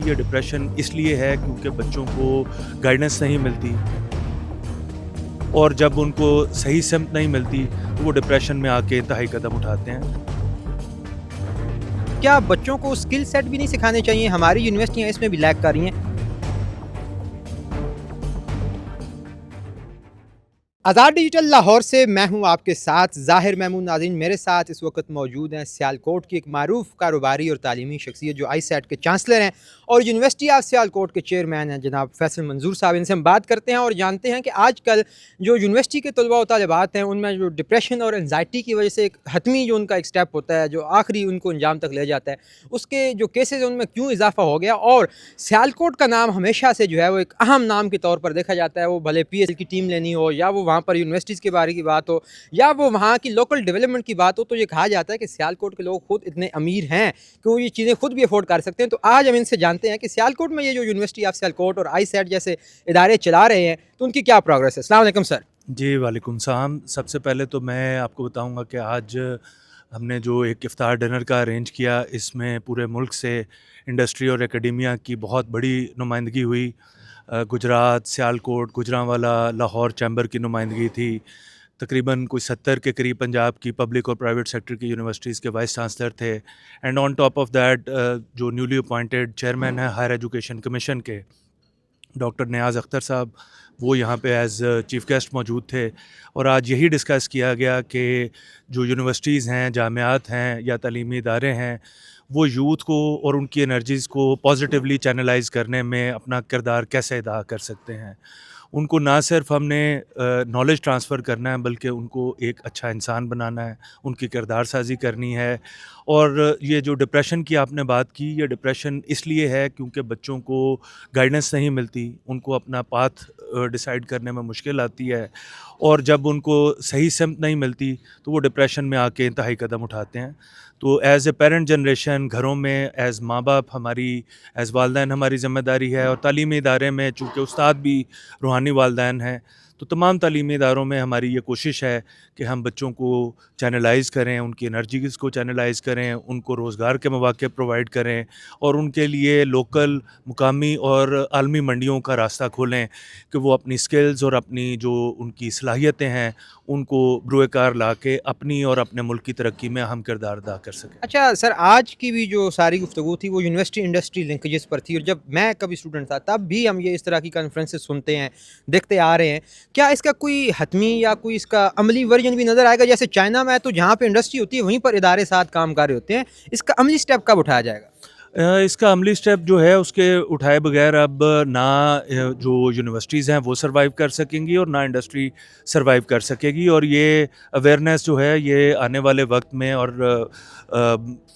یہ ڈپریشن اس لیے ہے کیونکہ بچوں کو گائیڈنس نہیں ملتی، اور جب ان کو صحیح سمت نہیں ملتی تو وہ ڈپریشن میں آ کے انتہائی قدم اٹھاتے ہیں۔ کیا بچوں کو اسکل سیٹ بھی نہیں سکھانے چاہیے؟ ہماری یونیورسٹیاں اس میں بھی لیک کر رہی ہیں۔ آزاد ڈیجیٹل لاہور سے میں ہوں آپ کے ساتھ ظاہر محمود۔ ناظرین، میرے ساتھ اس وقت موجود ہیں سیالکوٹ کی ایک معروف کاروباری اور تعلیمی شخصیت جو آئی سیٹ کے چانسلر ہیں اور یونیورسٹی آف سیالکوٹ کے چیئرمین ہیں جناب فیصل منظور صاحب۔ ان سے ہم بات کرتے ہیں اور جانتے ہیں کہ آج کل جو یونیورسٹی کے طلباء و طالبات ہیں ان میں جو ڈپریشن اور انزائٹی کی وجہ سے ایک حتمی جو ان کا ایک سٹیپ ہوتا ہے جو آخری ان کو انجام تک لے جاتا ہے، اس کے جو کیسز ان میں کیوں اضافہ ہو گیا، اور سیالکوٹ کا نام ہمیشہ سے جو ہے وہ ایک اہم نام کے طور پر دیکھا جاتا ہے، وہ بھلے پی ایس ایل کی ٹیم لینی ہو یا وہ وہاں پر یونیورسٹیز کے بارے کی بات ہو یا وہ وہاں کی لوکل ڈیولپمنٹ کی بات ہو، تو یہ کہا جاتا ہے کہ سیالکوٹ کے لوگ خود اتنے امیر ہیں کہ وہ یہ چیزیں خود بھی افورڈ کر سکتے ہیں۔ تو آج ہم ان سے جانتے ہیں کہ سیالکوٹ میں یہ جو یونیورسٹی آف سیالکوٹ اور آئی سیٹ جیسے ادارے چلا رہے ہیں تو ان کی کیا پروگریس ہے۔ السلام علیکم سر۔ جی وعلیکم السلام۔ سب سے پہلے تو میں آپ کو بتاؤں گا کہ آج ہم نے جو ایک افطار ڈنر کا ارینج کیا، اس میں پورے ملک سے انڈسٹری اور اکیڈیمیا کی بہت بڑی نمائندگی ہوئی۔ گجرات، سیالکوٹ، گوجرانوالا، لاہور چیمبر کی نمائندگی تھی۔ تقریباً کوئی 70 کے قریب پنجاب کی پبلک اور پرائیویٹ سیکٹر کی یونیورسٹیز کے وائس چانسلر تھے، and on top of that جو نیولی اپوائنٹڈ چیئرمین ہیں ہائر ایجوکیشن کمیشن کے ڈاکٹر نیاز اختر صاحب، وہ یہاں پہ ایز چیف گیسٹ موجود تھے، اور آج یہی ڈسکس کیا گیا کہ جو یونیورسٹیز ہیں، جامعات ہیں یا تعلیمی ادارے ہیں، وہ یوتھ کو اور ان کی انرجیز کو پازیٹیولی چینلائز کرنے میں اپنا کردار کیسے ادا کر سکتے ہیں۔ ان کو نہ صرف ہم نے نالج ٹرانسفر کرنا ہے بلکہ ان کو ایک اچھا انسان بنانا ہے، ان کی کردار سازی کرنی ہے۔ اور یہ جو ڈپریشن کی آپ نے بات کی، یہ ڈپریشن اس لیے ہے کیونکہ بچوں کو گائیڈنس نہیں ملتی، ان کو اپنا پاتھ ڈیسائیڈ کرنے میں مشکل آتی ہے، اور جب ان کو صحیح سمت نہیں ملتی تو وہ ڈپریشن میں آ کے انتہائی قدم اٹھاتے ہیں۔ تو ایز اے پیرنٹ جنریشن، گھروں میں ایز ماں باپ ہماری، ایز والدین ہماری ذمہ داری ہے، اور تعلیمی ادارے میں چونکہ استاد بھی روحانی والدین ہیں، تو تمام تعلیمی اداروں میں ہماری یہ کوشش ہے کہ ہم بچوں کو چینلائز کریں، ان کی انرجیز کو چینلائز کریں، ان کو روزگار کے مواقع پرووائڈ کریں، اور ان کے لیے لوکل، مقامی اور عالمی منڈیوں کا راستہ کھولیں کہ وہ اپنی سکلز اور اپنی جو ان کی صلاحیتیں ہیں ان کو بروئے کار لا کے اپنی اور اپنے ملک کی ترقی میں اہم کردار ادا کر سکیں۔ اچھا سر، آج کی بھی جو ساری گفتگو تھی وہ یونیورسٹی انڈسٹری لنکیجز پر تھی، اور جب میں کبھی اسٹوڈنٹ تھا تب بھی ہم یہ اس طرح کی کانفرنسز سنتے ہیں، دیکھتے آ رہے ہیں۔ کیا اس کا کوئی حتمی یا کوئی اس کا عملی ورژن بھی نظر آئے گا؟ جیسے چائنا میں تو جہاں پہ انڈسٹری ہوتی ہے وہیں پر ادارے ساتھ کام کر رہے ہوتے ہیں، اس کا عملی سٹیپ کب اٹھایا جائے گا؟ اس کا عملی سٹیپ جو ہے اس کے اٹھائے بغیر اب نہ جو یونیورسٹیز ہیں وہ سروائیو کر سکیں گی اور نہ انڈسٹری سروائیو کر سکے گی، اور یہ اویئرنیس جو ہے یہ آنے والے وقت میں اور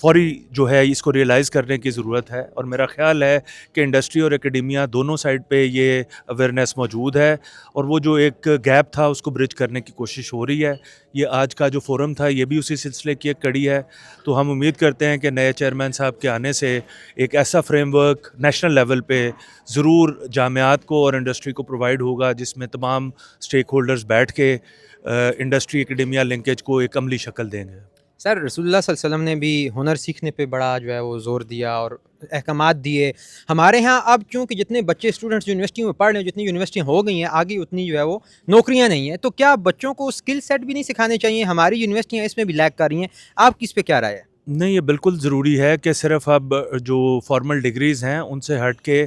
فوری جو ہے اس کو ریئلائز کرنے کی ضرورت ہے، اور میرا خیال ہے کہ انڈسٹری اور اکیڈیمیا دونوں سائڈ پہ یہ اویئرنیس موجود ہے، اور وہ جو ایک گیپ تھا اس کو برج کرنے کی کوشش ہو رہی ہے۔ یہ آج کا جو فورم تھا یہ بھی اسی سلسلے کی ایک کڑی ہے، تو ہم امید کرتے ہیں کہ نئے چیئرمین صاحب کے آنے سے ایک ایسا فریم ورک نیشنل لیول پہ ضرور جامعات کو اور انڈسٹری کو پرووائڈ ہوگا جس میں تمام سٹیک ہولڈرز بیٹھ کے انڈسٹری اکیڈیمیا لنکیج کو ایک عملی شکل دیں گے۔ سر، رسول اللہ صلی اللہ علیہ وسلم نے بھی ہنر سیکھنے پہ بڑا جو ہے وہ زور دیا اور احکامات دیے۔ ہمارے ہاں اب چونکہ جتنے بچے اسٹوڈنٹس یونیورسٹی میں پڑھ رہے ہیں، جتنی یونیورسٹیاں ہو گئی ہیں آگے، اتنی جو ہے وہ نوکریاں نہیں ہیں، تو کیا بچوں کو اسکل سیٹ بھی نہیں سکھانے چاہیے؟ ہماری یونیورسٹیاں اس میں بھی لیک کر رہی ہیں، آپ کی اس پہ کیا رائے ہے؟ نہیں، یہ بالکل ضروری ہے کہ صرف اب جو فارمل ڈگریز ہیں ان سے ہٹ کے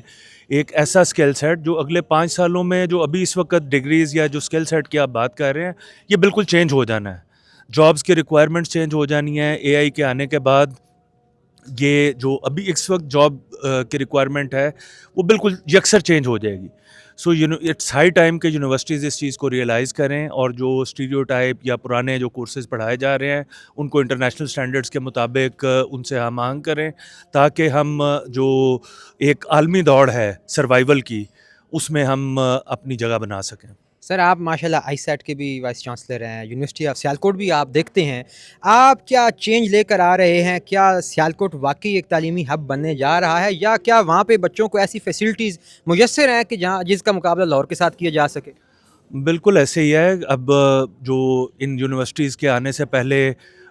ایک ایسا اسکل سیٹ جو اگلے 5 سالوں میں جو ابھی اس وقت ڈگریز یا جو اسکل سیٹ کی آپ بات کر رہے ہیں یہ بالکل چینج ہو جانا ہے۔ جابز کی ریکوائرمنٹس چینج ہو جانی ہے، اے آئی کے آنے کے بعد یہ جو ابھی اس وقت جاب کی ریکوائرمنٹ ہے وہ بالکل یکسر چینج ہو جائے گی۔ سو اٹس ہائی ٹائم کہ یونیورسٹیز اس چیز کو ریئلائز کریں، اور جو اسٹیریوٹائپ یا پرانے جو کورسز پڑھائے جا رہے ہیں ان کو انٹرنیشنل سٹینڈرڈز کے مطابق ان سے ہم آہنگ کریں، تاکہ ہم جو ایک عالمی دوڑ ہے سروائیول کی اس میں ہم اپنی جگہ بنا سکیں۔ سر، آپ ماشاءاللہ آئی سیٹ کے بھی وائس چانسلر ہیں، یونیورسٹی آف سیالکوٹ بھی آپ دیکھتے ہیں، آپ کیا چینج لے کر آ رہے ہیں؟ کیا سیالکوٹ واقعی ایک تعلیمی ہب بننے جا رہا ہے، یا کیا وہاں پہ بچوں کو ایسی فیسلٹیز میسر ہیں کہ جس کا مقابلہ لاہور کے ساتھ کیا جا سکے؟ بالکل ایسے ہی ہے۔ اب جو ان یونیورسٹیز کے آنے سے پہلے